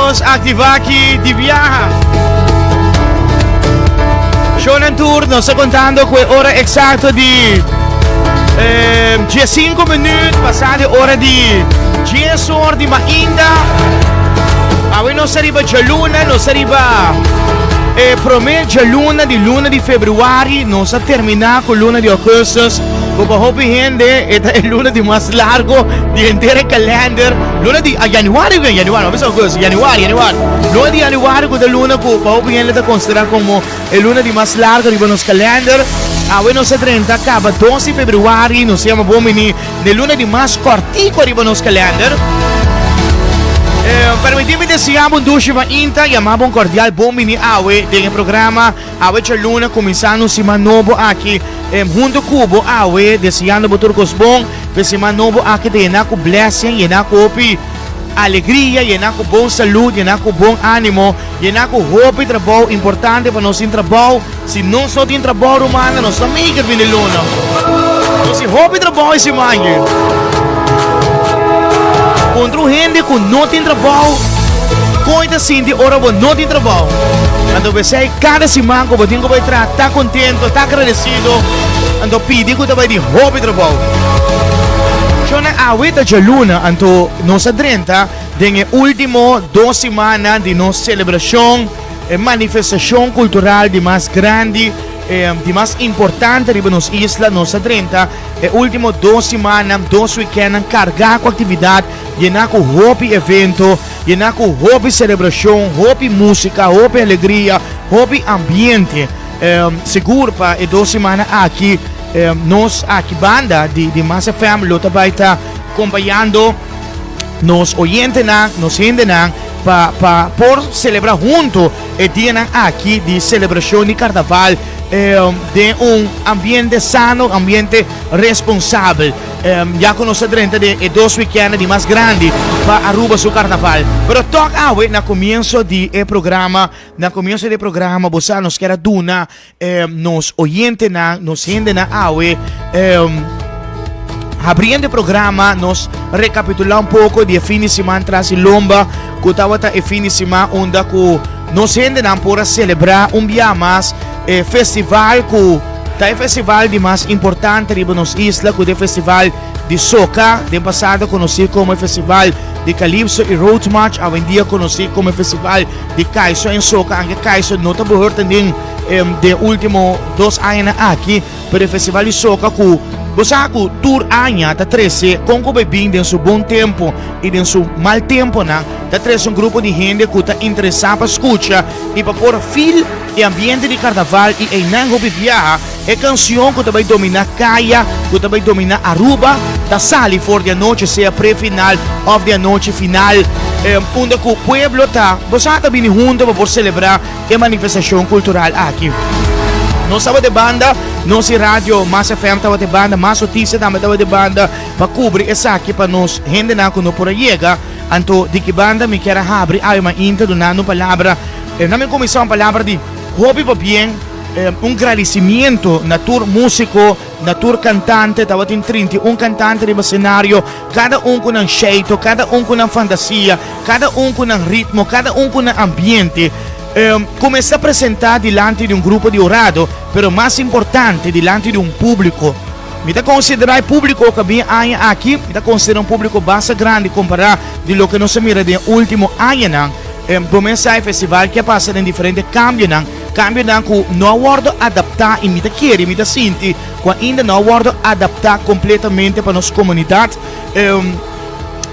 Carlos Activaki di Viaja. Shonan Tour, non sto contando que ora exacto di 5 minuti passate ora di 10 ore di Mainda. Ma non sarebbe già luna, non sarebbe promedio luna di februari, non sa terminare con luna di agosto. Como hopi gente, esta es luna de más largo de entero calendar. Luna de januario, no pensamos que es januario. Luna de januario con la luna que hopi gente está considerada como el luna de más largo de los calendar. A bueno se 30 acaba 12 de februari, nos llama bomini de luna de más cortico de los calendar. Permitime desejar duche para Inta, chamava um cordial bom menino Awe, tem programa Awe Chaluna, começando semana novo aqui, junto com o Awe, desejando para todos bom, para semana novo aqui, tem com blessing, tem com alegria, tem com boa saúde, tem com bom ânimo, tem com hope e trabalho importante para nós em trabalho. Se não só tem trabalho humano, nós também queremos vir luna. Então, se hope e trabalho esse manhã. Contra gente que não tem trabalho, coisa assim de hora que não tem trabalho. Então você cada semana que você tem que estar tá contente, tá agradecido, então pede que você vai de hobby trabalho. Então na awita de luna, então nossa 30 tem a última 2 semanas de nossa celebração, manifestação cultural de mais grande, de mais importante de nossa isla, nossa 30, último 2 semanas, 2 weekends carregar com atividade, llenar com hobby evento, llenar com hobby celebração, hobby música, hobby alegria, hobby ambiente. Seguro para 2 semanas aqui, nós aqui banda de Massa Family também está acompanhando nos oyentes, nos gente para por celebrar junto o dia aqui de celebração de carnaval. De ambiente sano, ambiente responsável. Já conosco 30 de 2 weekends de mais grande para Aruba su carnaval. Pero toca awe na comienzo de programa, você nos quer duna nos oyente nos gente na awe. Abrindo o programa, nos recapitular pouco de fim de semana atrás em Lomba, que estava a fim de semana onde nos gente não pode celebrar dia mais festival que é o festival de mais importante de nossa isla, que é o festival de soca, de passado conhecido como o festival de Calypso e Road March, hoje em dia conhecido como o festival de Kaiso em soca, aunque Kaiso não está por também de último 2 anos aqui, pero o festival de soca que você que tour año está 13 com o bebê em seu bom tempo e em seu mal tempo, né? Está 13 grupo de gente que está interessado para escutar e para pôr fil e ambiente de carnaval e em nango viajar é canção que também domina Caia, que também domina Aruba, da sali for de noite, seja pré-final ou de noite final, onde o pueblo está, você está vindo junto para celebrar a manifestação cultural aqui. Nós estamos de banda, nossa rádio, Massa FM estava de banda, Massa Notícia também estava de banda, para cobrir essa aqui para nós, gente na que não por chega, então de que banda me quer abrir, aí uma inta donando palavra, na minha comissão palavra de hobby para bem, agradecimento na tour músico, na tour cantante, estava em 30, cantante de cenário, cada com um jeito, cada com uma fantasia, cada com um ritmo, cada com um ambiente. Começa a apresentar diante de grupo de orado, pero mais importante, diante de público. Me está considerar público que vem aqui, me está considerando público bastante grande comparado de lo que nós mira de último ano. Começa o festival que passa em diferentes cambios, que não aguardo adaptar e me está querendo, me está sentindo, que ainda não aguardo adaptar completamente para nossa comunidade.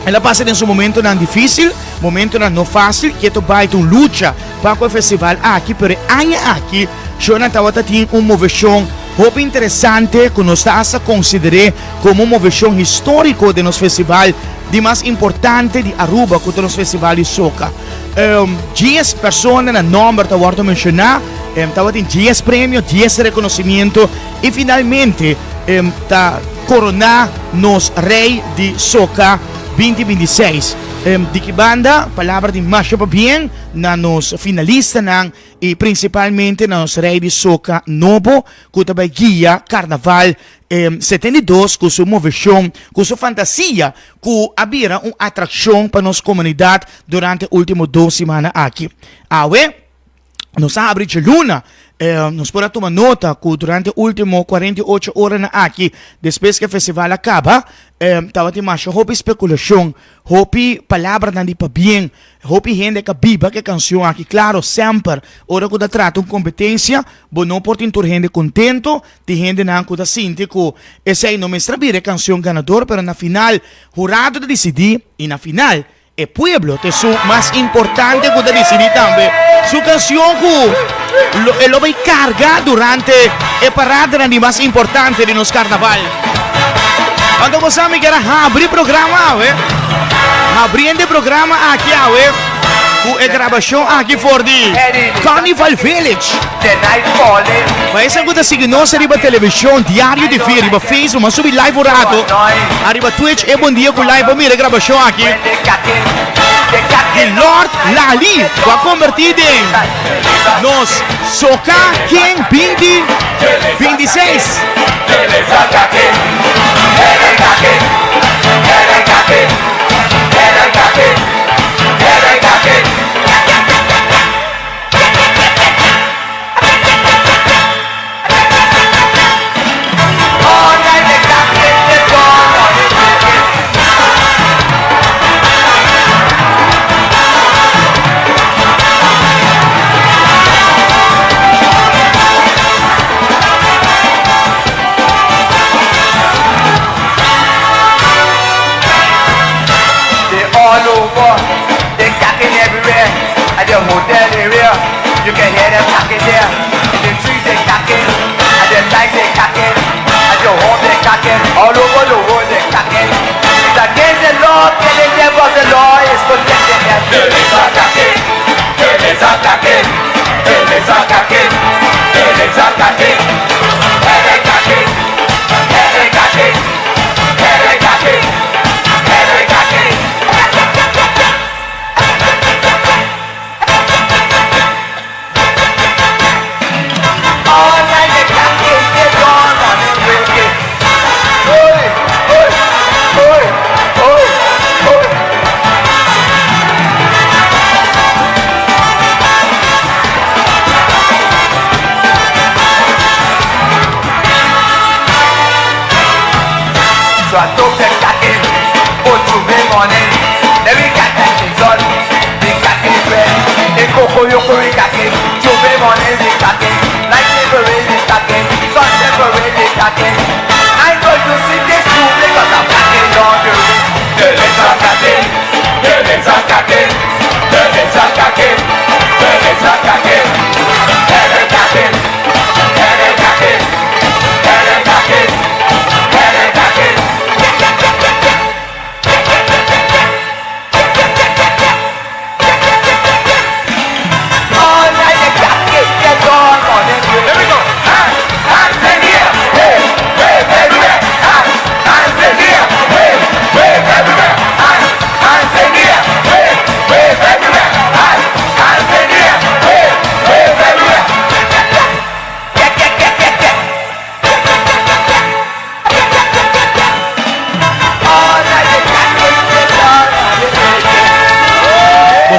Ela passa em um momento não difícil, momento não fácil, que tu vai ter luta para o festival aqui, pero aqui, Jonathan tem uma movição muito interessante que nós estamos a considerar como uma movição histórica de nosso festival, de mais importante de Aruba, que é o nosso festival de soca. 10 pessoas no nome que eu vou mencionar, tem 10 prêmios, 10 reconhecimentos e finalmente está coronar nos rei de soca 2026. Di que banda, palavra de Masha pa bien, na nos finalista ng e principalmente na nos rei de soca novo, que também guia Carnaval 72, com sua moveção, com sua fantasia, que abira uma atração para nossa comunidade durante as últimas 2 semanas aqui. Awe, nos abre de luna. Nos podemos tomar nota que durante as últimas 48 horas aqui, depois que o festival acaba, estava de mais houve especulação, houve palavras não de para bem, houve gente que viva que canção aqui, claro, sempre, hora que trata uma competência, bom não pode ter gente contento, de gente não que sente que esse aí não me estrabira canção ganador, mas na final, jurado de decidir, e na final, o pueblo é o mais importante que decidir também. Sua canção que lo vai cargar durante a parada mais importante de nosso carnaval. Quando você me quer abrir programa, abrindo programa aqui, com a gravação aqui for the Carnival Village. Mas essa coisa seguir nós arriba televisão, diário de vídeo, arriba Facebook, mas subir live o rato, arriba Twitch, é bom dia com live, mira a gravação aqui. E Lord Lali vai convertir em nos Soca King 2026. Hotel area, you can hear them cocking there. In the trees they cocking, and the lights they cocking, and your home they cocking, all over the world they cocking. It's against the law, killing them, but the law is protecting them. Killings are cocking, killings are cocking, killings are cocking, killings are cocking, head they cocking, head they cocking, head they cocking, head they cocking. So I took the cacking, put to me morning. Then we got that things on. The cacking bread, the cocoa yoko we cacking. To me morning we cacking. Light separate we cacking. Sun separate we cacking. I'm going to sing this too because I'm cacking on the road. The legs are cacking, the legs are cacking, the legs are cacking, the legs are cacking. Head and cacking, head and cacking, head and cacking, head and cacking.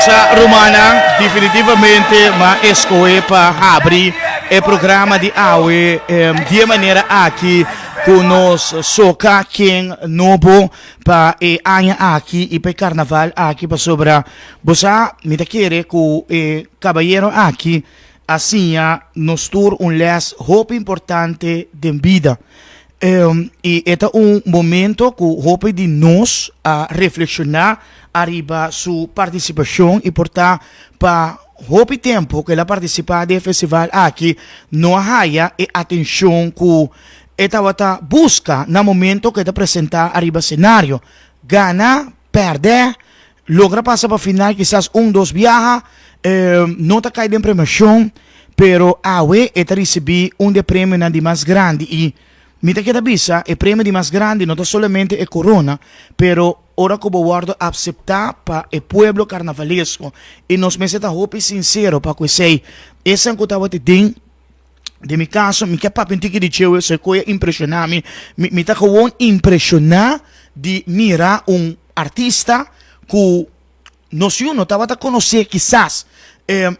Sa Romana, definitivamente, ma escoe para abrir o programa de AWE de maneira aqui com nós soca quem novo para e ano aqui e para carnaval aqui para sobra. Você me quer que o caballero aqui assim nos tur les hope importante de vida. E este momento que hope de nós a reflexionar arriba su participação e portar para hope tempo que ela participar do festival aqui não haya e atenção que esta busca no momento que te apresentar arriba cenário. Gana, perde, logra passar para final, quizás 2 viaja, não te cai de premiação, pero awe esta recebi de prêmio de mais grande e Mira que avisa, el premio de más grande no solamente es Corona, pero ahora como guardo aceptar para el pueblo carnavalesco. Y nos me está hope sincero para que sei, essa encontrava te ding, de mi caso, mi capaz de dizer isso, que impressionar me está gewoon impressionar de mirar artista que nós não estava a conhecer, quizás.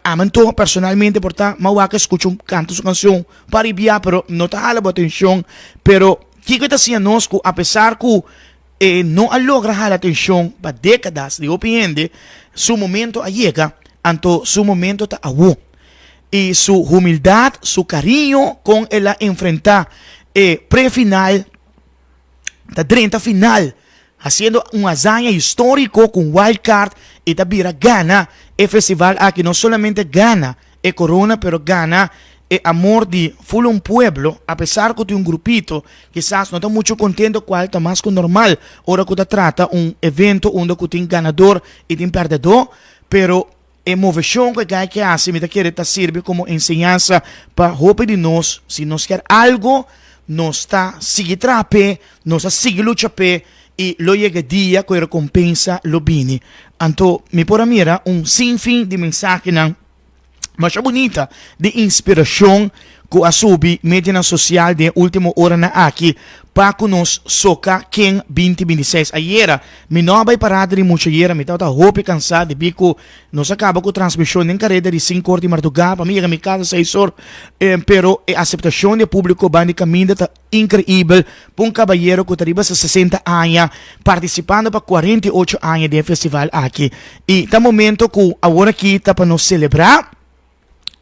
Amanto personalmente, portanto, mas eu escuto canto sua canção para enviar, pero não está a atenção. Pero, que está assim nós, apesar que não logra a atenção para décadas, de opinião, seu momento chega, então seu momento está agora. E sua humildade, seu carinho com ela enfrentar pré-final, da 30 final, haciendo hazaña histórico con Wildcard y también gana el festival aquí. No solamente gana el Corona, pero gana el amor de full un pueblo, a pesar que tiene un grupito, quizás no está mucho contento cual está más que normal, ahora que te trata un evento donde tiene ganador y tiene perdedor, pero a moveção que hace, me quiere sirve como enseñanza para hope de nós, si nos quer algo, nos está sigue trape, nos sigue lucha pe, e lo llega dia que recompensa lo bini. Então, me por mira sinfim de mensagem mas bonita de inspiração que a subi mídia social de última hora na aqui para que nos soca quem 2026. Ayer, me não vai parar de muito ayer, me estava roupa cansado de bico, nos acaba com a transmissão em carreira de 5 horas de madrugada, para mim a minha casa 6 horas, pero a aceitação do público vai de caminho está incrível, para caballeiro que arriba a 60 anos, participando para 48 anos do festival aqui. E tá momento que agora aqui está para nos celebrar.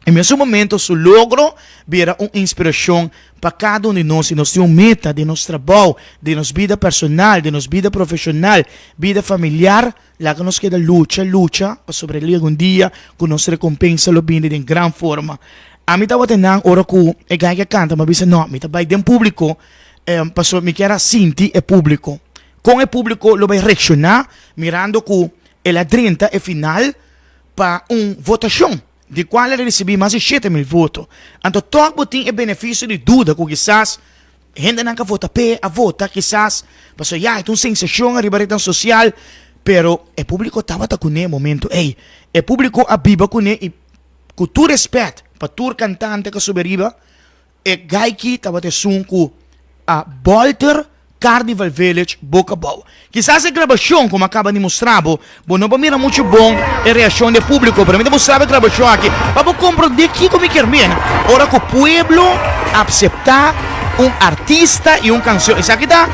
En ese momento, su logro viera una inspiración para cada uno de nosotros. Y nos dio una meta de nuestro trabajo, de nuestra vida personal, de nuestra vida profesional, vida familiar. La que nos queda lucha para sobrevivir un día con nuestra recompensa lo viene de gran forma. A mí estaba teniendo ahora que el que canta, me dice, no, me está en público, pasó, me quiera sentir el público. Con el público lo voy a reaccionar, mirando que el 30 es final para una votación. De qual ele recebeu mais de 7.000 votos. Então, todo tem o benefício de dúvida, que quizás, gente não vota a vota, quizás, mas já, é uma sensação, a rivalidade social, pero o público estava com ele no momento, o público abiba com ele, e com tu respeito, para tu cantante que sobreviva, o gaiki estava te com a Walter Carnival Village Boca Boa. Quizás a gravação, como acaba de mostrar, não vai mirar muito bom a reação do público, para mim mostrar a gravação aqui, para compreender aqui como que é. Ora que o pueblo aceitar artista e canção. Isso aqui está,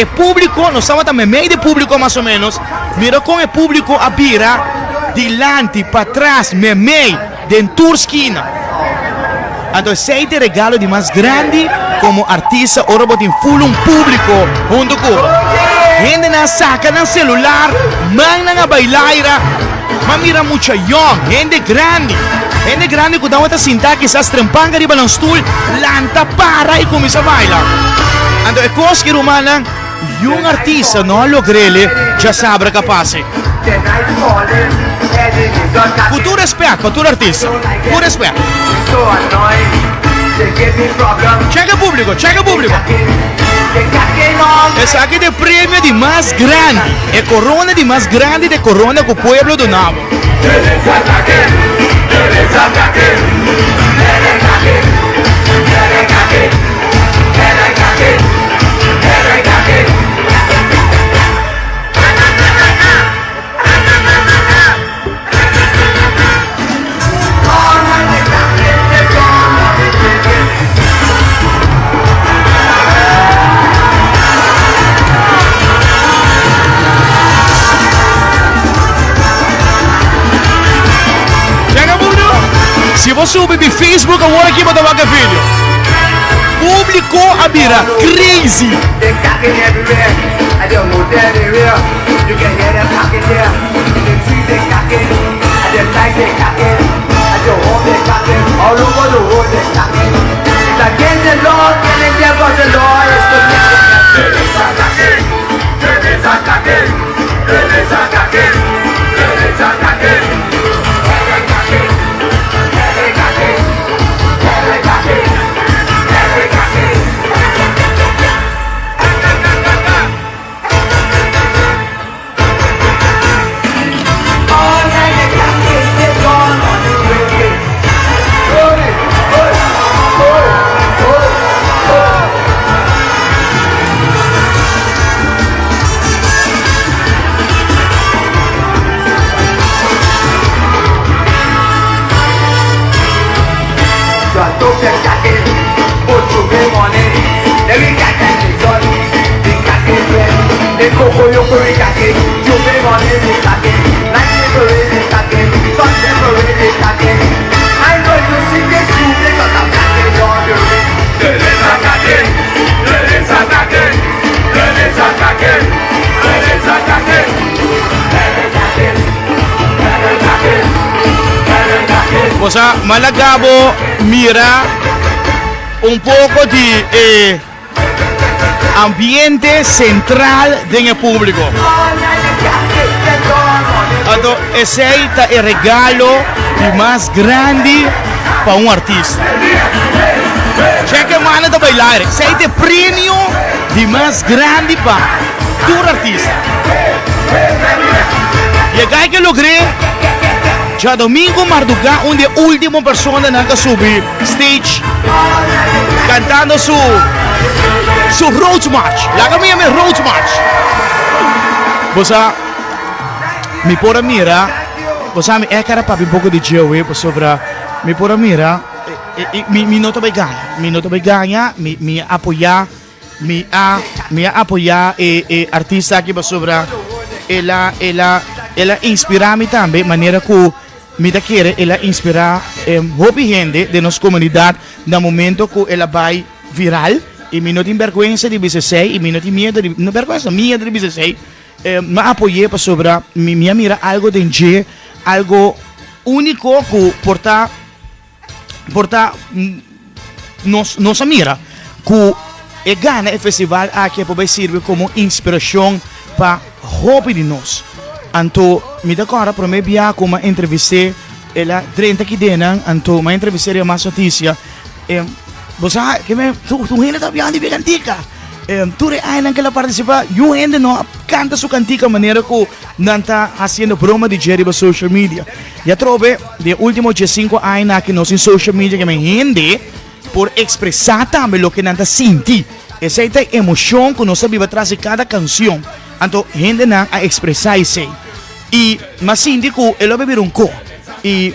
o público, nós estamos também meio de público mais ou menos, mira com o público a vira, delante, para trás, meio, dentro da esquina. Então, esse é o regalo de mais grande como artista, ahora botin full un público junto con gente na saca na celular, man na bailaira, man mira mucha young, gente grande que estava a sentar quizás trempanga arriba no stool, lanta para e comienza a bailar. Então é coisa que romana e um artista não logrele, já sabe capaz. Com tu respeito para tu artista, com respeito. Chega público. Esse aqui é o prêmio de mais grande. É corona de mais grande de corona que o pueblo donava. Se você subir no Facebook, agora aqui para dar vídeo. Público a vira crazy. the coco yoko rikake, juve money rikake, night temporary rikake, sun temporary rikake. I know you see this too because I'm knocking on the ring. Ladies attacking, ladies attacking, ladies attacking, ladies attacking, ladies attacking, ladies attacking, ladies attacking. Cosa Malagabo mira un poco di ambiente central del pubblico. Allora, ese è il regalo più grande per un artista. C'è che mano da bailare. Sei il premio di più grande per un artista. E gai che lo cree. Già Domingo Marduca, una delle ultime persone che subì stage cantando su Road March. La mia è Road March. Bosa mi può mira, bosa mi è cara papi un po' di geo sopra mi può mira mi nota begagna, mi appoggia e artista che sopra e la inspirami tambe in maniera che mi da chiede e la inspira hopi gente de nos comunidad na momento que ela vai viral e mi not in vergüenza di 16 e mi not in miedo di no vergüenza mia di 16 ma apoié para sobra mi mira algo de algo único que porta nos mira que e gana el festival aqui pode servir como inspiração para hopi de nós. Anto mi da cora pro me bia como entrevistei ela 30 que denan anto ma entrevistei a mais notícia bosa que me tu gente tá viando de cantica tu re ai que la participa you gente no canta su cantica maneira que não tá fazendo broma de Jerry para social media já trove de último 5 anos que nós em social media que me gente por expressar também o que não tá senti essa é a emoção que nós vive atrás de cada canção. Anto gente não a expressar isso. E mas sindico ele vai vir um co. E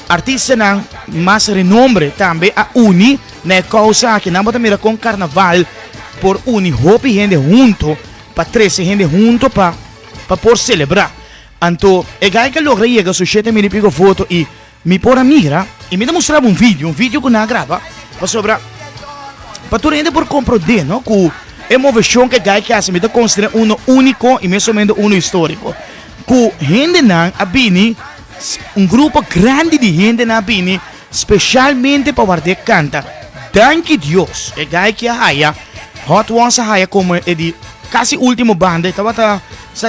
artista não mais renombre também a uni na causa que não pode mirar com carnaval por uni hopi gente junto para 13 gente junto para por celebrar. Anto é gai que logra chega su 7.000 e pico foto e mi pora mira e me mostrava um vídeo que não grava para sobra para tu rende por compreender, no? Que emoção que gai que assim me da considera uno único e mais ou menos uno histórico. Que gente não abini grupo grande de gente na abini especialmente para guardar canta. Danke Deus, é gai que a Hot Ones a como é de quase último banda, estava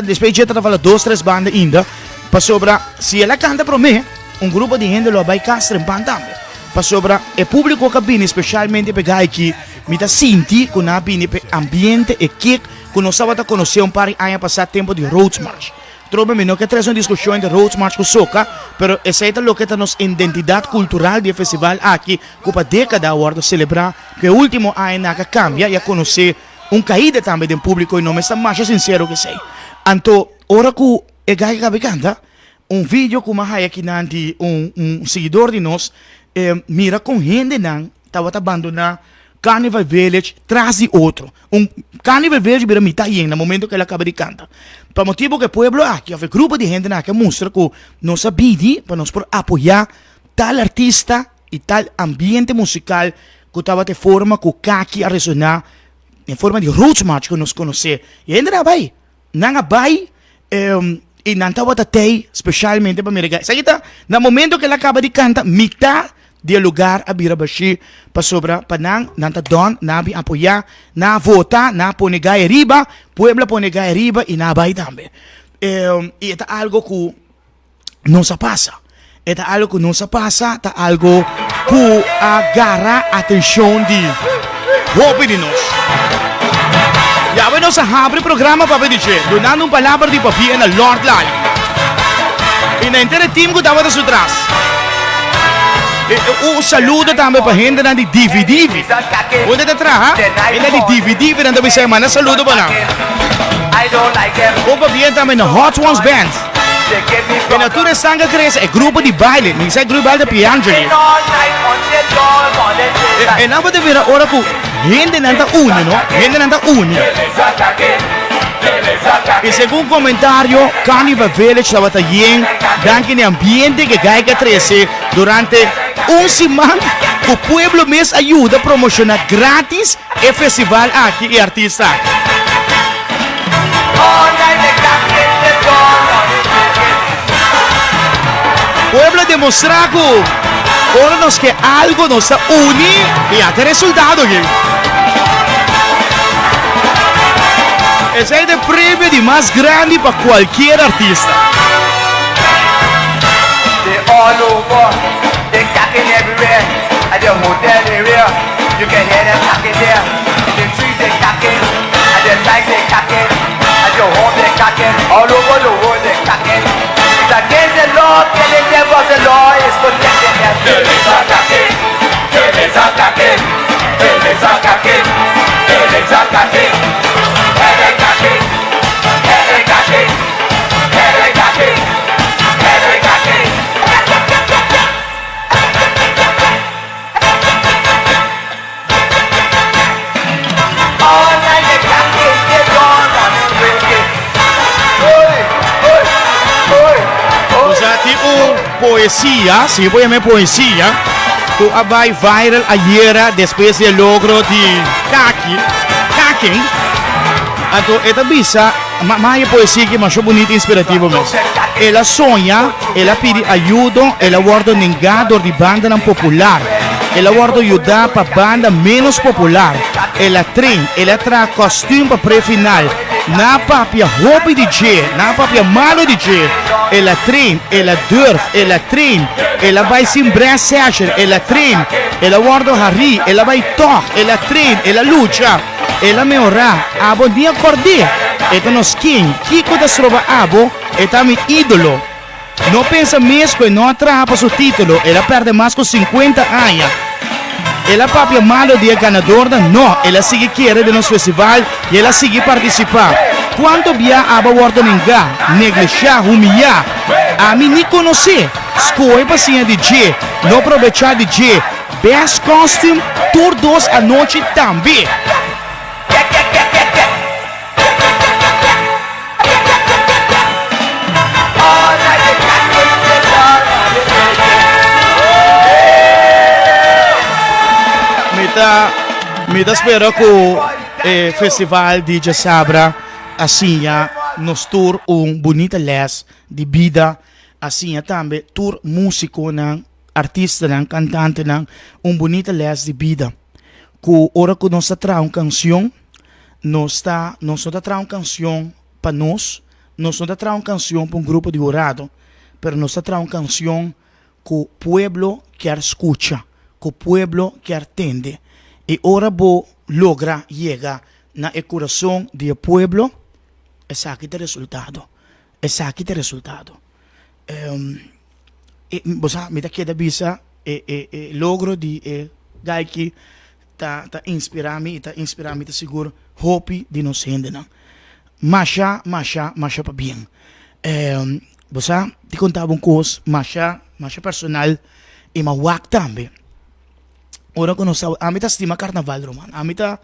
despejeta estava 2-3 bandas ainda. Para sobra se ela canta para mim, grupo de gente lo vai castrar também. Para sobra o público que abini especialmente para gai que me dá senti que na abini para ambiente e que nós estava a conhecer par de anos passado tempo de Road March. Trobe-me não que traz uma discussão de Road March com soca, pero essa é o que está nos identidade cultural do festival aqui, que para década agora celebrar que o último ano que cambia e a conhecer caída também do público e não me está mais sincero que sei. Então, ora que é gai que canta, vídeo que mais aqui nanti seguidor de nós mira com gente não estava abandonar Carnival Village traz de outro. Carnival Village vira mitad no momento que ela acaba de cantar. Para motivo que o pueblo aqui, o grupo de gente que mostra que nós sabemos para nós apoiar tal artista e tal ambiente musical que estava de forma que aqui a ressonar em forma de Roots March que nós conhecemos. E ainda não vai e não estava até especialmente para me seguida, no momento que ela acaba de cantar, mitad de lugar a Birabashi para sobra panang nanta don nabi apoiar na votar na ponegai riba puebla ponegai riba e na vai também e é algo que não se passa tá algo que agarra a atenção de hope de nós já vamos a abrir programa para dizer donando palavra de papel na Lord Lali e na inteira time que estava de trás. Saludo também para a gente de DVD. Onde está atrás? Ele de DVD, não deve ser, mas saludo para nós. Opa, bien também na Hot Ones Band. E na tua sanga cresce, é grupo de baile, não é grupo de baile de Piangeli. E não pode ver a hora que gente não está une, não? Gente não está une. E segundo comentário, Carnival Village estava também dando ambiente que cai que 13 durante semana. O pueblo mesmo ajuda a promocionar grátis o festival aqui e artista. Pueblo demonstrar que ahora nos que algo nos une y hace resultado aquí. Ese es el premio de más grande para cualquier artista. They all over, they cacking everywhere. At the hotel area, you can hear them cacking there. In the trees they cacking, at the lights they cacking, at your home they cacking, all over the world they cacking. It's against the law, killing them, but the law is protecting them. Killings are cacking, killings are cacking, killings are cacking, killings are cacking. Hey, cacking, hey, cacking, hey, cacking, hey, cacking. Poesia, se pode chamar poesia, que vai viral ayer depois do logro de Kaki. Então, esta bisa, mais poesia que mais bonita e inspirativa mesmo. Ela sonha, ela pede ajuda, ela guarda negado de banda não popular. Ela guarda ajudar para banda menos popular. Ela treina, ela traz costume para pré-final. Na papia hobby DJ, na papia malo DJ. Ela treina, ela durf, ela treina, ela vai se session, ela treina, ela guarda Harry, ela vai tocar, ela treina, ela luta, ela melhora. Abo dia acordar. Então nos quem, Kiko da Srova Abo, é meu ídolo. Não pensa mesmo que não atrapa seu título, ela perde mais que 50 anos. Ela papia malo dia ganadora, não, ela sigue querer de nosso festival e ela sigue participar. Quando via aba guarda ninguém, negligenciar, humilhar, a mim nem conhecer, escolhe para ser DJ, não aproveitar DJ, best costume, tour 2 à noite também. Me espero que o festival de Sabra assim nos tour bonita les de vida assim também tour músico nan artista nan cantante nan bonita les de vida que ora que nós tra canção nós tra canção para nós tra canção para grupo de orado pero nós tra canção que o pueblo quer escucha que o pueblo quer atende e ora bo logra llegar na el corazón del pueblo. Esse aqui tem resultado. Você me dá que da bisa logro de gaiki tá inspirami tá seguro hope de nos rende não. Masha para bem. Você te contava coisa masha personal e mawak também. Ora que nós a mim tá estima carnaval romano. A mim tá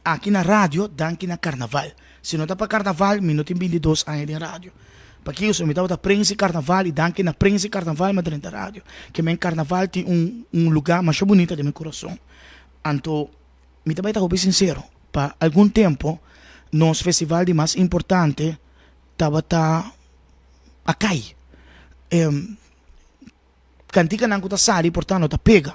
aqui na rádio danke na carnaval. Se não está para carnaval, minuto em 22 anos de rádio. Para que eu me estava Prensa Carnaval e danke na Prensa Carnaval mas dentro da rádio. Que meu carnaval tem lugar mais bonito de meu coração. Então, me também estava bem sincero. Para algum tempo, nos festival de mais importante, estava a cair. Cantica não está sali, portanto, está pega.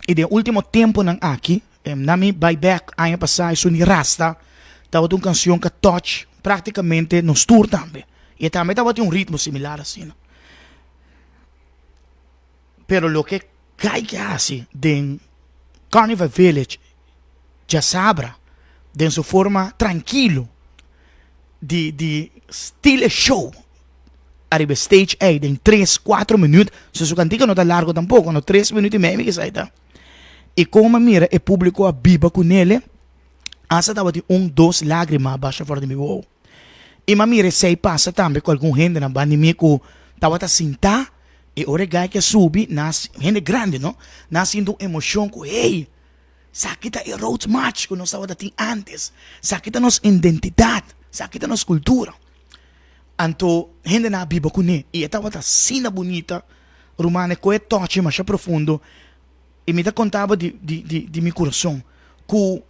E de último tempo não aqui, na minha buyback, ano passado, isso ni rasta. Estava uma canção que touch praticamente nos tour também. E também estava ritmo similar assim. Não? Pero lo que cai que assim, de Carnival Village, já sabra, de sua forma tranquilo, de estilo show, arriba stage A, em 3-4 minutos, se sua cantiga não está largo tampouco, no 3 minutos e meio que sai, tá? E como mira, o público a biba com ele, asa estava de 2 lágrimas abaixo fora de meu olho. E mira, sei passa também com algum gente na banda que estava a sentar, e o regai que subi, gente grande, não? Nascendo emoção com, hey, Sakita erodes much kung estava dating antes. Sakita nos identidad. Sakita nos cultura. Anto, hindi na biba ko ni. E estava ta sina bonita. Romane, ko e toche, mas profundo. E mi da contava di mi coração. Ku,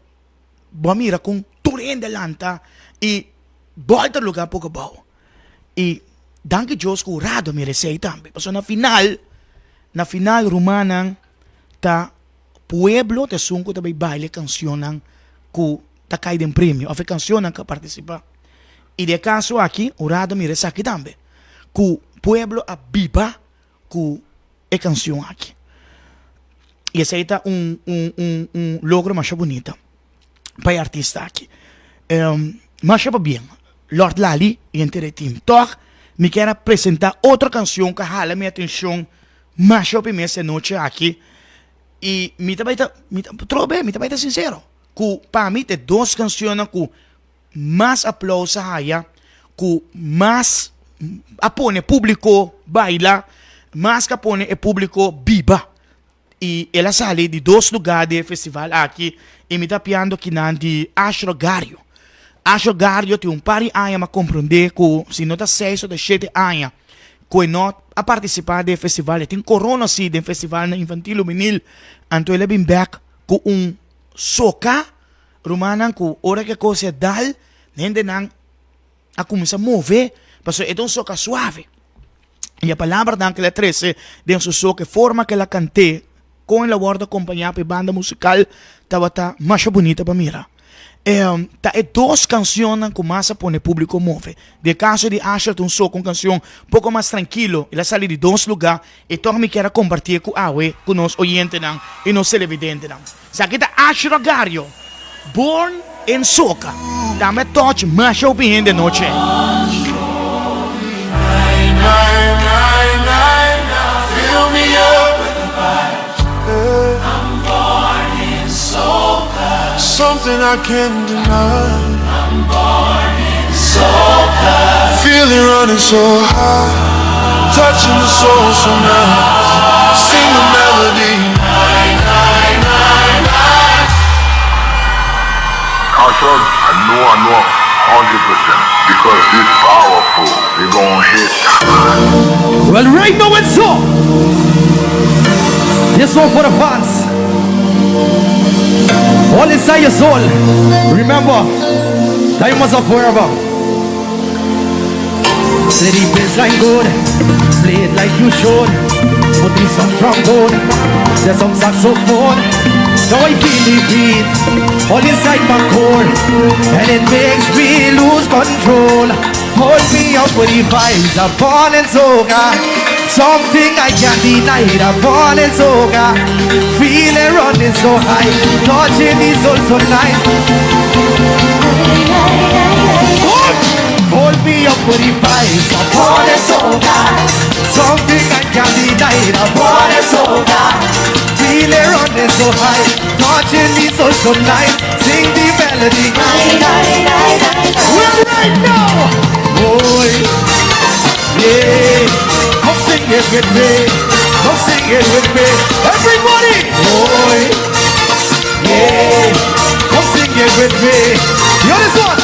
boa mira, kung turin delanta. E, volta lugar po kabaw. E, danke Diyos ko rado mi receita. So na final Romanang ta pueblo te sungko ta bay baile cancionan ku ta kay den premio. Afe cancionan ka participa. E de caso aqui, orado mi resaki tambe. Ku pueblo a biba ku e canción aqui. E aceita um logro mais bonito para artista aqui. Mas é bem. Lord Lali e entre team Toch me quer apresentar outra canção que jala minha atenção mais essa noite aqui. E me também tá sincero. Que para mim tem duas canções que mais aplauso haya, que mais apone público baila, mais que apone o público biba. E ela sale de dois lugares do festival aqui e me está piando que não de Astro Gario. Astro Gario tem pari anos a compreender que se não está 6 ou 7 anos que não a participar do festival, tem corona sim do festival infantil juvenil, então ele vem back com soca romana que hora que coisa dal, gente não a começar a mover, porque é soca suave. E a palavra que ela 13 de um soca forma que ela cante com ela guarda acompanhar a banda musical estava mais bonita para mirar. É duas canções que mais põe o público move. De caso de Asher, um só com canção um pouco mais tranquilo, ela sai de dois lugares e todo me quer compartilhar com a com os oyentes e nos televidentes. Aqui está Asher Gario, Born in Soca. Dá-me touch, mais opinião de noite. Fill me up with the fire. I'm born in soca. Something I can't deny. I'm born in soca. Feeling running so high, touching the soul so nice. Sing the melody. Caution, I know 100% because this powerful. We gon' hit. Well, right now it's so. This one for the fans. All inside your soul. Remember, time was up forever. City baseline good, play it like you should. Put me some trombone, there's some saxophone. Now I feel the beat, all inside my core, and it makes me lose control. Hold me up with the vibes, I'm born in soca. Something I can't deny, I'm born in soca. Feeling running so high, touching the soul so nice. Hold me up with the vibes, I'm born in soca. Something I can't deny, I'm born in soca. Feeling running so high, touching the soul so nice. Sing the melody. We're right now. Boy, yeah, come sing it with me, come sing it with me, everybody. Boy, yeah, come sing it with me. You know this one?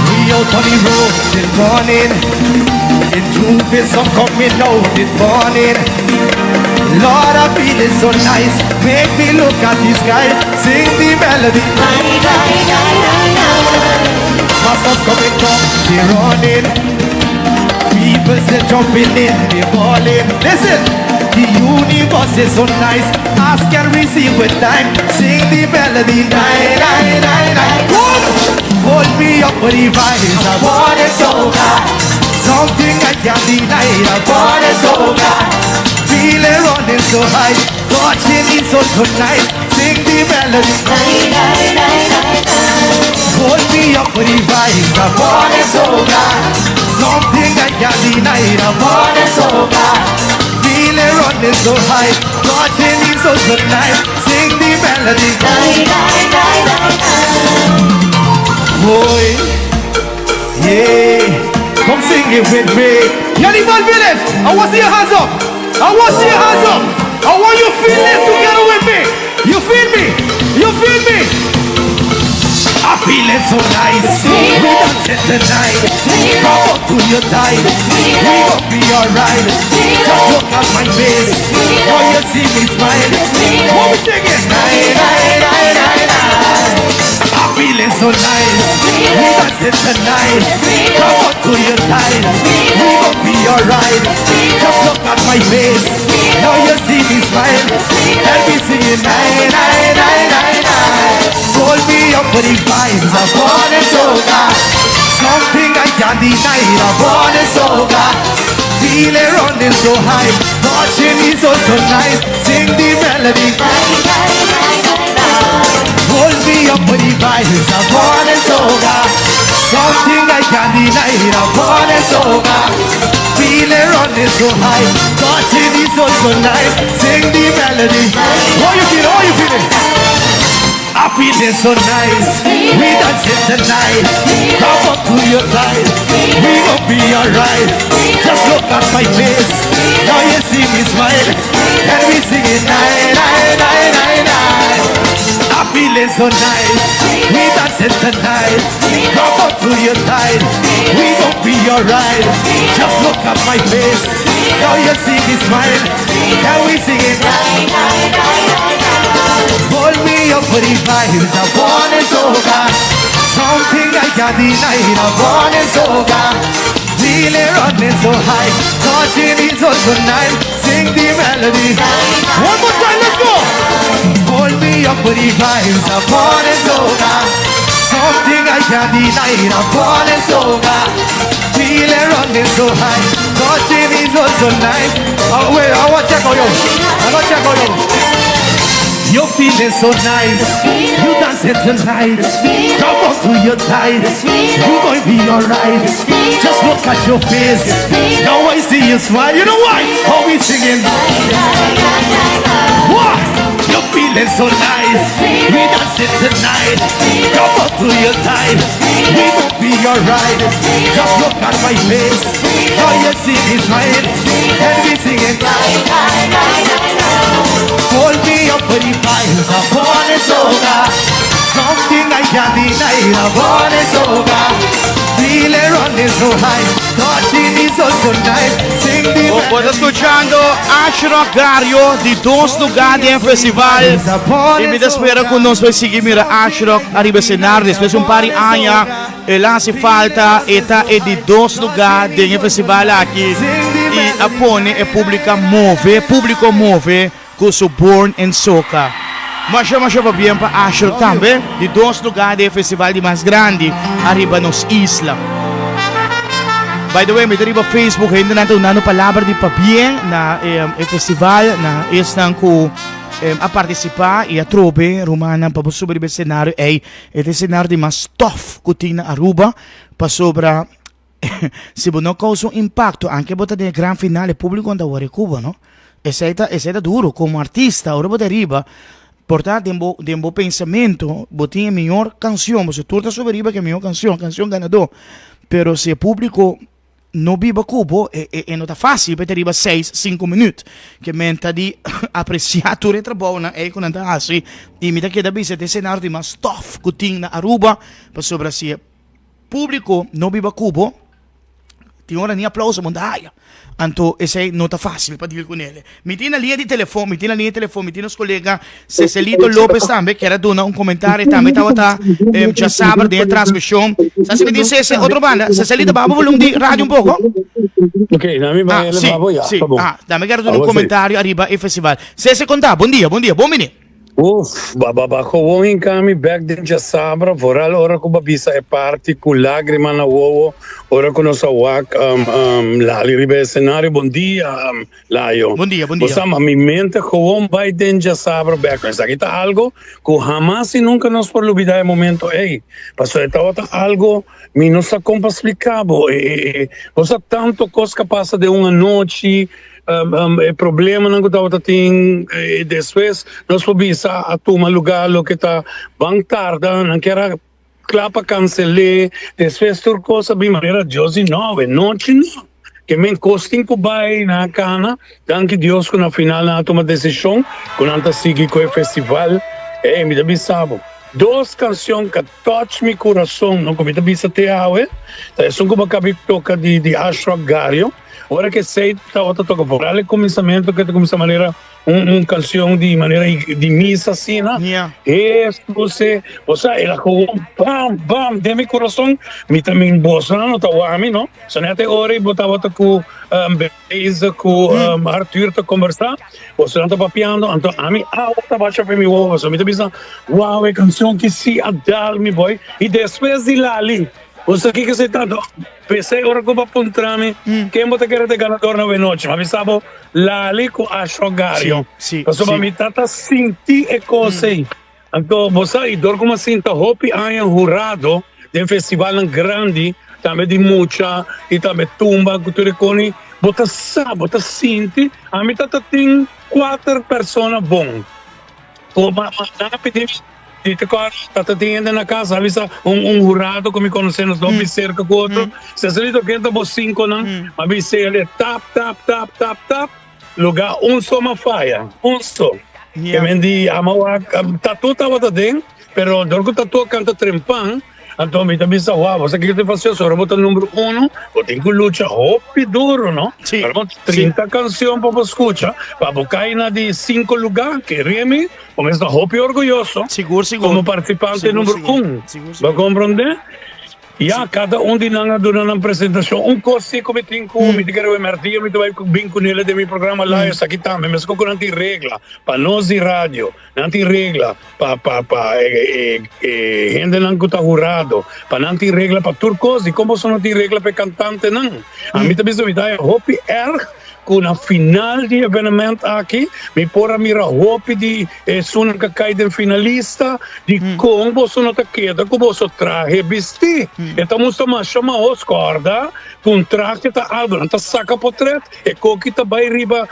We out on the road till morning, in truth is some coming out this morning. Lord, I feel it so nice, make me look at the sky, sing the melody. Masters coming up, they're running. People still jumping in, they're balling. Listen, the universe is so nice. Ask and receive with time. Sing the melody. Hold me up with the vibes. I want it so bad. Something I can't deny. I want it so bad. Feeling running so high. Touching it so nice. Sing the melody. Hold me up with the vibes, I want it so bad. Something I can't deny, I want it so bad. Feeling running so high, touching it so nice. Sing the melody. Boy, yeah, come sing it with me. Yanimal Village, I want to see your hands up. I want to see your hands up. I want you to feel this together with me. You feel me? You feel me? I feel it so nice. We dancing tonight. Come on to your tide. We gon' be alright. Just look at my face. Oh, you see me smile. What we singing? Night, night, night, night, night. I'm feeling so nice. We dancing tonight. Come on to your tide. We gon' be alright. Just look at my face. Now you see me smile. And we singing night, night, night, night, night. Hold me up for the vibes. I want it so bad. Something I can't deny. I want it so bad. Feel it running so high. Watching is also nice. Sing the melody. Hold me up for the vibes. I want it so bad. Something I can't deny. I want it so bad. Feel it running so high. Watching is also nice. Sing the melody. How you feeling? How you feeling? I feel it so nice. We dancing tonight. Come up to your side. We gon' be alright. Just look at my face. Now you see me smile. And we singing night, night, night, night, night. I feel it so nice. We dancing tonight. Come up to your side. We gon' be alright. Just look at my face. Now you see me smile. And we singing night, night, night, night, night. Hold me up for the vibes. I want it so bad. Something I can't deny. I want it so bad. Feel it running so high. Touching is also nice. Sing the melody. One more time, let's go. Hold me up for the vibes. I want it so bad. Something I can't deny. I want it so bad. Feel it running so high. Touching is also nice. Oh wait, I want to check on you. I want to check on you. You're feeling so nice. You dancing tonight. Come on to your tide. You gonna be alright. Just look at your face. Now I see you smile. You know why? Oh, we singing. What? You're feeling so nice. We dancing tonight. Come on to your tide. We gonna be alright. Just look at my face. Now you see me smile. And we singing. Hold me up for the vibes. I want it so bad. Something I can't deny. I want it so bad. Feel it running so high. Touching is also nice. Sing the Pues escuchando Ashraf Gario de Dos Lugares en Festival. Y me espero que nos va a seguir. Mira, Ashraf arriba a cenar después de un par de años. Él hace falta. Esta es de Dos Lugares en el festival aquí. Y apone el público move com seu Born in Soca. Mas chama bem para Ashraf também, de Dos Lugares do festival de mais grande, arriba nos isla. By the way, me arriba Facebook, ainda não estou dando palavra de papien na festival, na estão com a participar e a trobe romana para subir o cenário, é cenário de mais tough que tem na Aruba, para sobra se não causa impacto, anche botar de gran finale público da Cuba, no? Esse é duro, como artista, ahora botar arriba, portar de um pensamento, botar a melhor canção, você torta sobre arriba que é a melhor canção ganador, pero se o público não viva Cuba, não tá fácil, para arriba 6-5 minutos, que menta de apreciar tudo o trabalho, quando tá assim, e me dá que da vez esse cenário de mais tough que tem na Aruba, para sobre se o público não viva Cuba, tem hora nem aplauso, montanha. Então, esse não tá fácil para dizer com ele. Me tem na linha de telefone, me tem os colegas, Cecilito Lopes também, que era dar um comentário, também estava já sabe, de transmissão. Se me diz esse outro banda, Cecilito, baba o volume de rádio um pouco? Ok, na minha vai levar já, tá bom. Também quero dar um comentário arriba e festival. Cece contar, bom dia, bom menino. Baba ko in kami back din sa sabra voral ora ko babisa e party ku lagrima na wowo ora ko no sa wak lali ribe scenario bom dia laio bom dia Osama mi mente ko vai din sa sabra back sa kita algo ko jamás y nunca nos por olvidar el momento pasó esta otra algo mi no sa compa explicabo cosa tanto cosa que pasa de una noche o problema não estava tem depois nós fomos a tomar lugar lo que está bem tarde não quero clapa cancelar depois tudo coisa bem maneira 19 noite não que me costing ko vai na cana danke Deus que na final na toma decisão quando anta seguir com o festival Me dá bisabo. Duas canções que touch mi coração, não como me bisa te awe. São como acabei toca de Ashok Gario. Ora que sei, tá outra toca por ali começamento que começa a maneira canção de maneira de missa assim, né? Yeah. Você, ela com bam, de meu coração, me também bossa, não tá o ami, não? Só nem até hora e botava com Beisa, com Arthur tá conversar, você não tá papiando, então ami, outra baixa para mim, você me tá pensando, uau, é canção que se adal, me boy, e depois de lá ali. Você que você tá pensei ora como apuntrami quem bota querer de ganador na noite mas sabe Lali com Ashok Gario então para mim tá sentir e coisa então você e dor como sinta hopi há jurado de festival grande também de mucha e também tumba que tu reconi bota sente a mim tá tem 4 pessoas bom como na pedir Tata tinha na casa, avisa jurado que me conhecendo os dois cerca com outro. Se a gente quer por 5 não, mas ele tap, lugar só uma faia, só. Que me diz, tatu estava dentro, pero dorco tatu canta trempan. Então me também disse, uau, você quer fazer só bota número 1, eu tenho que lutar hopi duro, não? Sim. 30 canções para escutar, para cair na de 5 lugares, que reme, começa hopi orgulhoso. Seguro. Como participante número 1. Vai compreender? E cada de nós durante a apresentação, coisa que me tem que me quero emertir, me vai bem com ele de meu programa lá, essa aqui também, mas com não tem regra, para nós de rádio, não tem regra, para gente não que está jurado, para não tem regra para turcos, e como não tem regra para cantante, não. A mim também me dá hopi com a final de evenemento aqui, me porra mira hopi de suna que cai de finalista, de como você não está queda, como você traje vestir. Então, você chama os corda, com traje tá algo, não tá saca potret, e coque tá vai riba,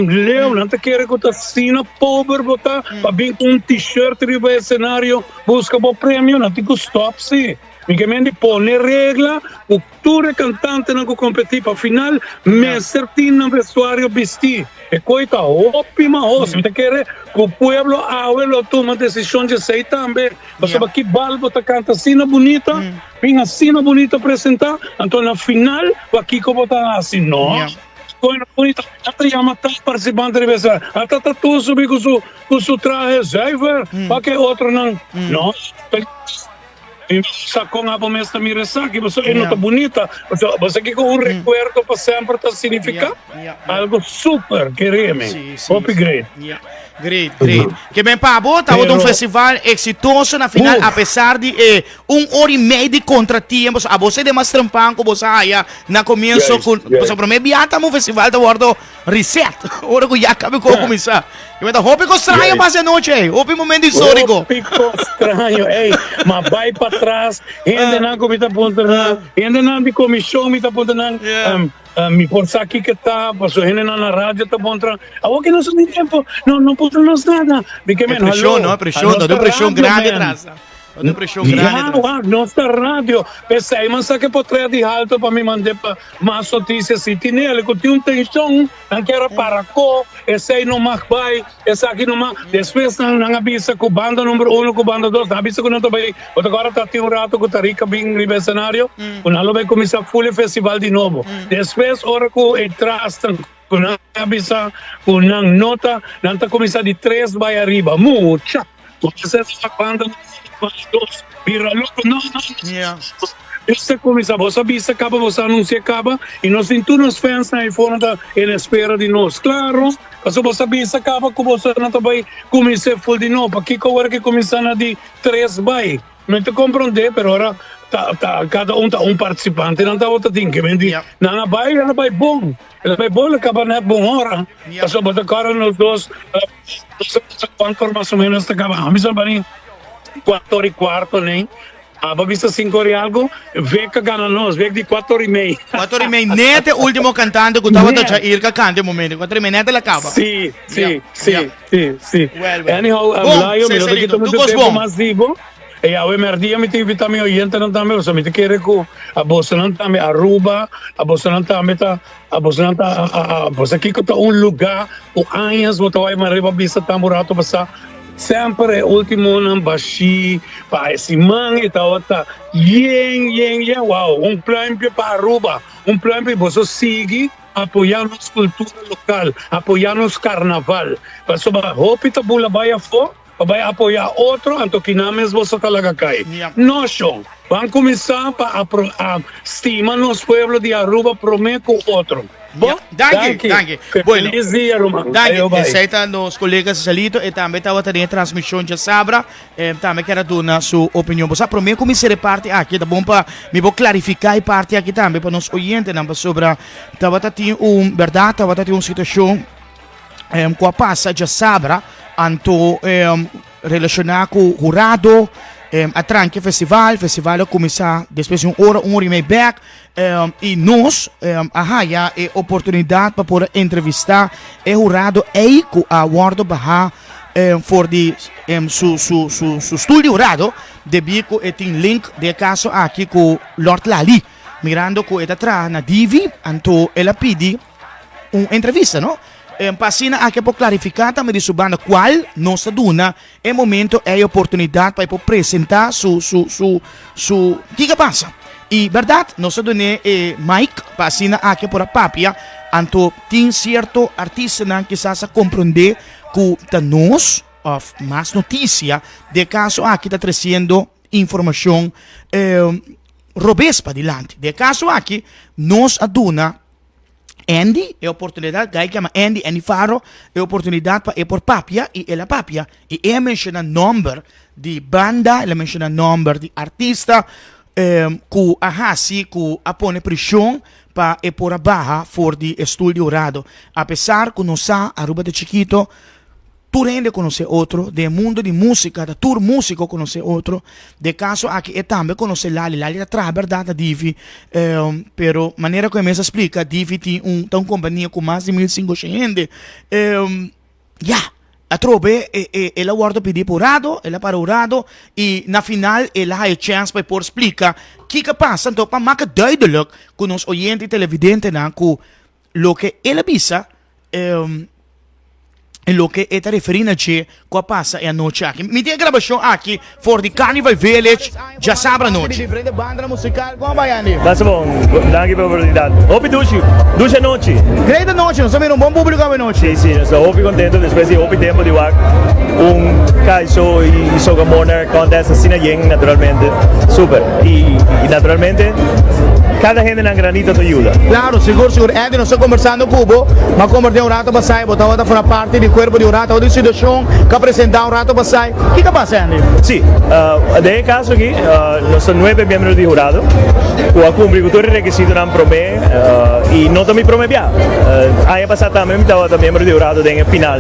leu, não tá querer que tá sina pobre, botar, para vir com t-shirt riba cenário, busca bom prêmio, não tem que stop, sim. Micamente pone regra, o tudo cantante não competir para final, me certinho no vestuário vestir. E coisa ótima, se você quer que o povo abuelo toma decisão de sair também. Você vai que balbo tá canta cena bonita, vinha cena bonita apresentar, então na final, aqui como tá assim, não? Coisa bonita, até já matar participante de vestuário, até tá tudo subir com seu traje, Zyver, para que outro não? Não, sacou a bomesta me ressaca, você não tá bonita, você que com recuerdo para sempre tá significa algo super quereme, great. Great. Que bem, Pablo, estava de um festival exitoso na final, apesar de 1 hora e meia de contratiempos. A você de mais trampão que você aí na começo, você promete viajar um festival de bordo reset. Ora que já acabou de começar. Eu me dá roupa estranho para essa noite, roupa momento histórico. Roupa estranho, mas vai para trás, ainda não me tá ponto, ainda não me comissão me tá ponto me forçar aqui que tá, passou ainda na rádio tá bom tra. Agora que não tem tempo, não pode nós nada. Pressão, deu pressão grande atrás. Deu pressão grande. Nossa rádio, pensei, mas sabe que pode de alto para me mandar para mais notícias e tinha ele que tinha tensão, não quero para co, esse aí não mais vai, esse aqui não mais, depois não avisa com banda número 1, com banda 2, avisa que não tá bem, agora tá tem rato com Tarica bem no cenário, quando ela vai começar full festival de novo, depois hora com entras quando avisa, com nota, não tá começar de 3 vai arriba, mucha, você está banda vira louco, não. Você começa, você avisa, acaba, você anuncia, acaba, e nós temos todos os fãs aí fora em espera de nós, claro, mas você avisa, acaba, que você não vai começar full de novo, aqui que agora que começar de 3 vai, não te compreender, mas agora cada um participante, não está outra tem que vender, não vai bom, acaba não é bom hora, mas você agora nós dois, quanto mais ou menos acaba, a mim só 4 horas e quarto, nem. A vista 5 horas e algo, vê que ganha nós, vê de 4 horas e meia. 4 horas e meia, nete o último cantante que estava a ir que cante momento. 4 horas e meia, nete la acaba. Sim. Anyhow, eu me dou muito tempo mais vivo. E a emerdia me tem vitamina oyente não também, você me quer que a bolsa não também Aruba, a bolsa não também você aqui que tá lugar, o anos, você vai mais riba bisa tá murato passar sempre último ng bashi, pa simang itawata, yen, wow, plan pa Aruba, plan boso sigi, apoyarnos cultura local, apoyarnos carnaval. Paso ba, hopita bulabaya fo, pabaya apoya otro, anto kinames boso talaga kay. Yeah. No, Sean, van começar a estimar nos pueblos de Aruba, prometo otro. Bom, danke. Bueno, Feliz dia, Roman. danke. Ayo, bye. Aceita nos colegas sa salito e também estava tendo transmissão de Sabra. Também quero dar a sua opinião. Você para mim como se parte aqui, tá bom para me vou clarificar a parte aqui também para nos oyentes não sobre estava tendo verdade, estava tendo situação com a passa de Sabra, anto relacionar com o jurado. Atranque festival começa depois de uma hora e meia back e nós já é oportunidade para poder entrevistar o jurado e com a guarda barra for de su estúdio jurado de bico e tem link de caso aqui com Lord Lali mirando com ele atrás na Divi anto ela pede uma entrevista, não? Passina anche per clarificare também su banda qual nostra duna è momento e opportunità per presentare su che passa. E verdade, nostra duna è Mike, passina anche per la papia, anto tin certo artista che sa comprendere che da nos of más noticia de caso aqui está trazendo informação robespa dilante. De caso aqui, nos aduna Andy é oportunidade, que chama Andy Faro, é oportunidade para ir por papia e ela papia. E ele menciona number de banda, ele menciona number de artista, que ahasi, que apone pressão para ir por a barra for de estúdio jurado. Apesar que não sa Aruba de chiquito, tu rende conhecer outro, de mundo de música, da tour músico conhecer outro, de caso aqui é também conhecer Lali atrás, verdade, Divi, pero maneira como ele explica, Divi tem uma companhia com mais de 1.500 gente, a trobe, ela guarda pedir por urado, ela para urado, e na final, ela ha a chance para por explicar o que passa, então, para maken duidelijk, com os oyentes e televidentes, que lo que ela visa, e lo che è riferito a qua passa e a noce aqui. Mi dia gravação aqui for the Carnival Village, já Sabra noite. Diferente banda musical, como vai Andy? Mas bom, danke pela oportunidade. Hopi duche noite. Grande noite, nós somos um bom público a noite. Sim, estou hopi contento depois de hopi tempo de wak. Caso e soga Moner contesta assim again naturalmente. Super. E naturalmente cada gente na granito te ajuda. Claro, seguro. Andy, nós estamos conversando com o Cubo, mas como tem rato para sair, botava para parte de corpo de urato, ou de situação que apresentar rato para sair. O que está passando? Sim, nesse caso aqui, nós somos 9 membros de jurado, com a cumprir todo o requisito não promete, e não também promete. Aí passado também estava membro de jurado no final,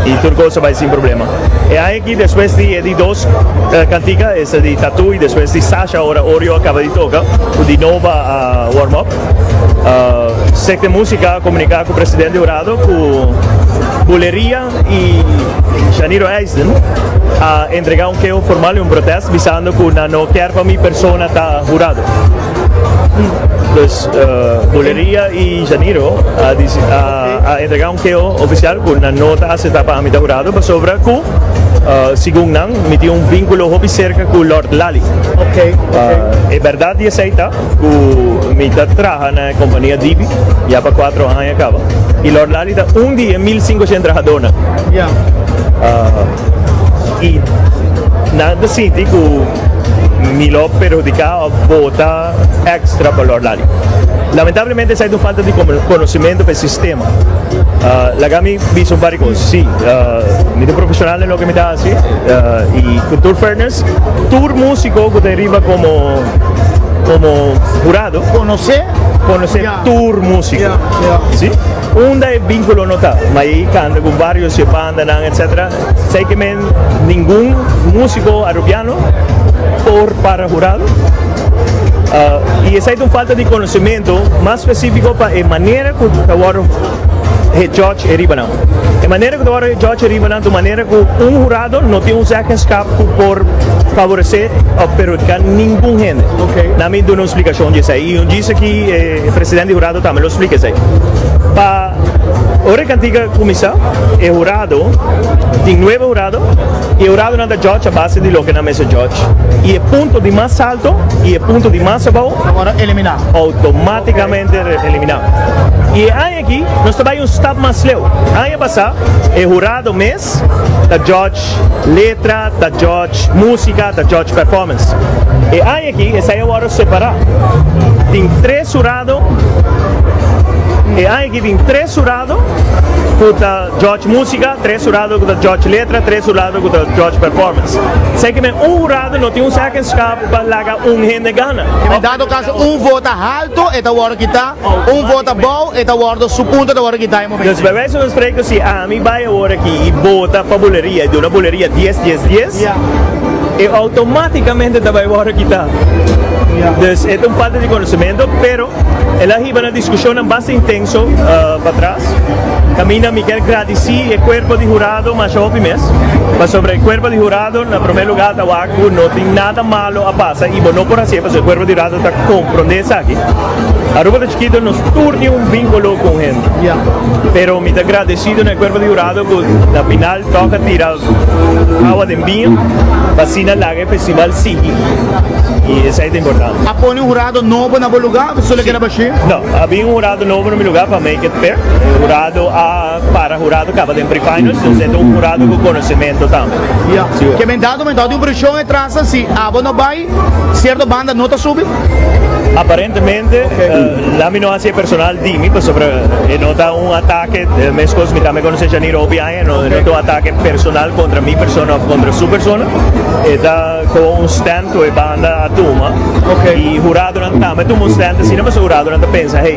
e tudo coisa vai sem problema. E aí aqui, depois de dois cantigas, essa de Tatu e depois de Sasha, agora Oreo acaba de tocar, o de nova warm-up. Secte música, comunicar com o presidente de jurado, com Buleria e Janiro Eisen a entregar queijo formal e protesto visando que não quer para minha persona está jurado. Então, Buleria e Janiro a entregar queijo oficial que não está aceitado para minha jurado, mas sobre que segundo não, me tem vínculo muito cerca com o Lord Lali. É verdade e aceita que me trabalha na companhia Divi já para 4 anos acaba. E Lord Lali está dia 1.500 trabajadores. E nada senti que me lo perjudicava votar extra para Lord Lali. Lamentavelmente sai falta de conhecimento para o sistema. La Gami visto várias coisas, sim. Me tenho profissional no que me está assim. E com Tour Fairness, tour músico que deriva como jurado. Conhecer tour músico. Sim. É vínculo não está, mas aí canta com vários bandas, etc. Sei que nenhum músico arubiano por para jurado. E essa é falta de conhecimento mais específico para a maneira que o judge arriba não. A maneira que o judge arriba não, de maneira que jurado não tem second escape por favorecer ou perjudicar nenhum gente. Na minha dou uma explicação disso aí. E disse que o presidente do jurado também lo explica isso aí. Para Ora cantiga começar, é jurado, tem novo jurado, e o jurado nada George a base de lo que na mesa George. E é ponto de mais alto, e é ponto de mais abaixo, Agora eliminar. automaticamente eliminado. E aí aqui, nós trabalhamos um step mais leve. Aí passar, é jurado mês, da George letra, da George música, da George performance. E aí aqui, essa é a hora de separar. Tem 3 jurados, e aí aqui tem 3 jurados com a George música, 3 jurados com a George letra, 3 jurados com a George performance. Sei que jurado não tem second escape para largar gente gana. Em dado caso, vota alto, esta hora que está, vota bom, esta hora su punto, esta hora que está. Então, se vai ser um espreito assim, a mim vai agora aqui e bota para a boleria, de uma boleria 10, 10, 10, e automaticamente vai agora aqui está. Então, é uma falta de conhecimento, pero ela arriba na discussão bastante intenso para trás. Camina, me quer agradecer o corpo de jurado, mas já ouvi mesmo. Mas sobre o corpo de jurado, na primeiro lugar, não tem nada malo a passar. E não por assim, porque o corpo de jurado está compreendendo aqui. A Ruba de Chiquito nos torna vínculo com ele. Pero me agradecido no corpo de jurado que na final toca tirar água de vinho, vacina larga festival sigue. E isso é importante. Apone jurado novo na bom lugar, você lhe quer baixar? Não, havia jurado novo no meu lugar para make it fair. Jurado para jurado acaba de pre-finals, então é jurado com conhecimento também. Que me dado de pressão e traz assim, não vai, certa banda não está subindo? Aparentemente, la mino hace personal di mi, pues sobre nota un ataque, mescos mi también conoce Janiro Obiaye, nota un ataque personal contra mi persona, contra su persona, está con un stand que banda a Tuma, y jurado no está, me un stand, si no me jurado no pensa, hey,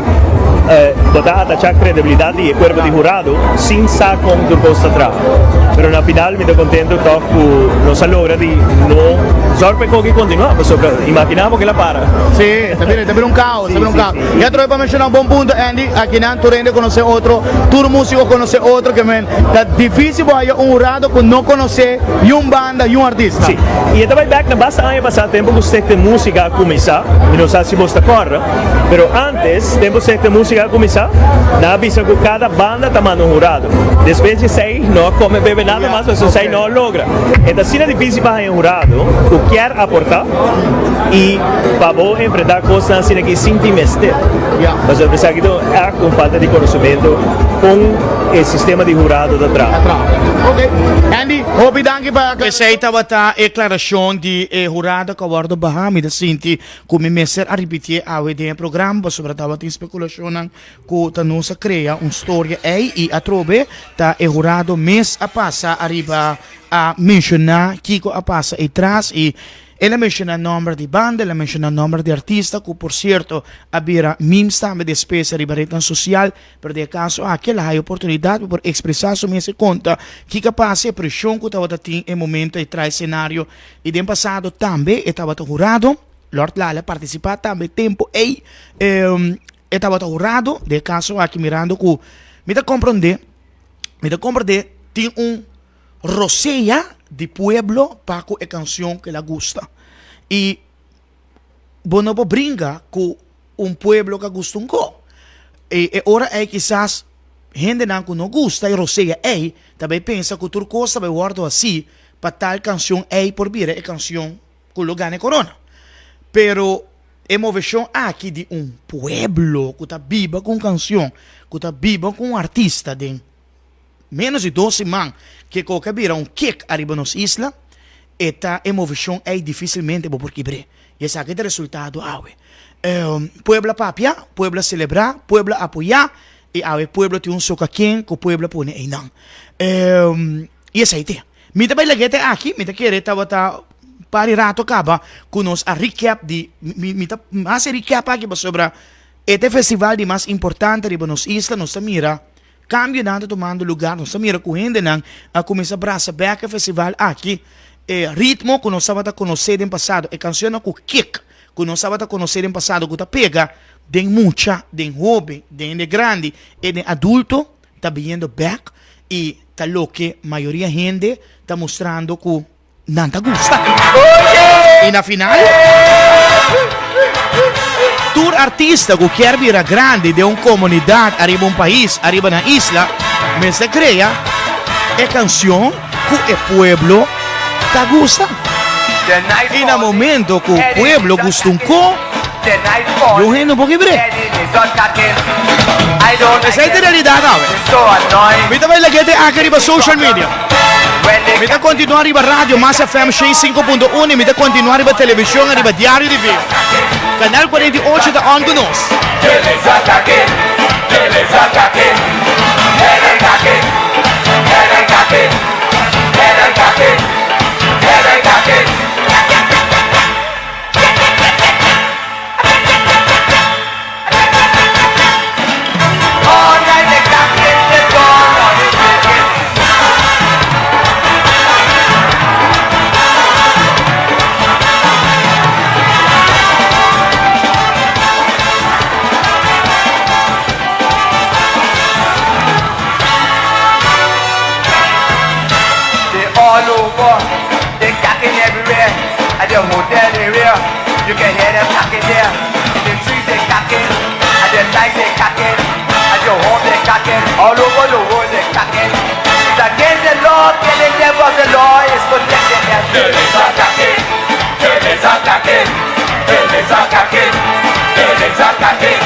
botar atachar credibilidad y el cuerpo de jurado sin sacar con tu posta atrás. Pero na final me estou contento que não se logra de não sorprender que continuar, pues imaginamos que la para. Sí, está bien un caos, está bien un caos. Y otro para mencionar un buen punto, Andy, aquí en Turende conoce otro, tu músico conoce otro, que es difícil para un jurado que no conoce y un banda y un artista. Sí, y esta vai back na basta año pasado tempo que usted de música a começar, e não sei se você corre, pero antes, tempo usted de música a começar, na avisa que cada banda está mandando um jurado. Después de sei, não come bebe nada mais, mas sei não logra. Então, se é difícil para um jurado, que quer aportar e para enfrentar coisas assim que sem te mester. Mas eu penso que há com falta de conhecimento com o sistema de jurado de atrás. Ok, Andy, hope danke para essa estava a declaração de jurado que agora Bahami da Sinti, como mestre a repetir a ideia programa sobre a especulação que a nossa cria uma história e a trobe tá jurado mês a passar arriba a mencionar Kiko a passa e traz e ela menciona o nome de banda, ela menciona o nome de artista, que por certo havia memes também de espécie de rede social, pero de caso aquela a oportunidade para expressar sua minha conta, que capaz a pressão que estava tendo em momento e traz cenário, e de passado também estava jurado, Lord Lala participar também tempo e estava jurado, de caso aqui mirando que me dá compreender, tem Roseia de pueblo para a canção que ela gosta. E não brinca com pueblo que gosta um go. E ora é quizás gente que não gosta e Roseia também pensa que outra coisa vai guardar assim para tal canção por vir a canção que lo gane corona. Pero emoção aqui de pueblo que está viva com canção, que está viva com artista de menos de 12 man que qualquer vira kick arriba nos isla, esta emoção dificilmente por quebrar. E esse aqui é o resultado. Puebla papia, Puebla celebrar, Puebla apoiar, e Puebla tem soca quem que o Puebla põe aí não. E esse aí tem. Me também liguei aqui, me querer estava para rato acaba com nós a recap de mais recap aqui sobre este festival de mais importante arriba nos isla, nos mira cambio nada tomando lugar, nós mira correndo a começar a abraçar back festival aqui, ritmo que nós estava a conhecer no passado, canção com kick que nós estava a conhecer no passado, que pega de mucha, de jovem, de grande e de adulto, está vindo back e está lo que a maioria gente está mostrando que não te gusta. E na final tour artista que quer vir grande de uma comunidade, arriba um país, arriba na isla, mas se cria é canção que o pueblo tá gosta. The night E no momento que o Eddie pueblo is on gosta cracking. The night fall. eu rendo um pouquinho bre. Eddie is on cracking. I don't Essa é a like it. realidade, não. It's so annoying. Mi vai leggete anche arriba social media. When they Mi da continuare arriba radio, Massa FM 105.1 e mi da continuare arriba televisão, arriba diário de vida. Canal 48 da On conosco. Eles ataquem. Eles ataquem. Eles ataquem. Eles ataquem. Eles ataquem. Eles ataquem. All night they attacking, they gone on the wicked. They all over, they cacking everywhere. At the hotel area, you can hear them cacking there. In the trees they cacking, at the lights they cacking, at your home they cacking, all over the world they cacking. It's against the law, telling them what the law is protecting them. They is attacking, they is attacking, they is attacking, they is attacking,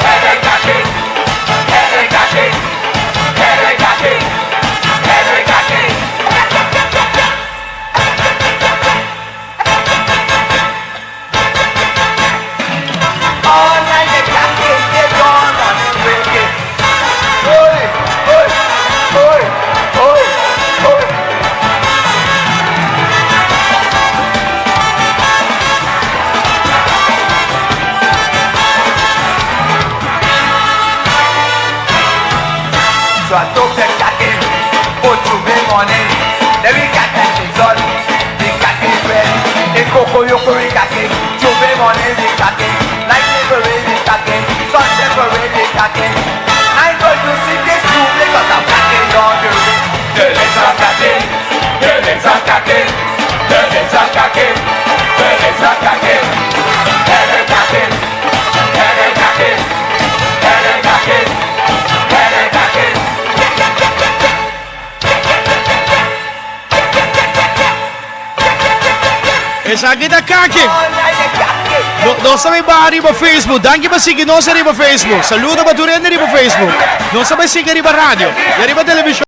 they is attacking, they is attacking, they is attacking, they is attacking. All night they cacking, they gone on the wicked. Oi, oi, oi, oi, oi. So I took the cacking, put to bring on it. Then we got that things on, the cacking bread. The cocoa yoko we cacking, to bring on it, the cacking. Like separate the cacking, sun separate the cacking. I'm going to sing this too because I'm cacking on the ring. The legs are cacking, the legs are cacking, the legs are cacking, the legs are cacking, the legs cacking, the legs cacking, the legs cacking, the legs cacking. Essa aqui tá caqui. All night they cacking. Não sabe ba arriba Facebook. Danke ba sige nós arriba Facebook. Saluda ba tu rende arriba Facebook. Não sabe sige arriba radio. E arriba televisão.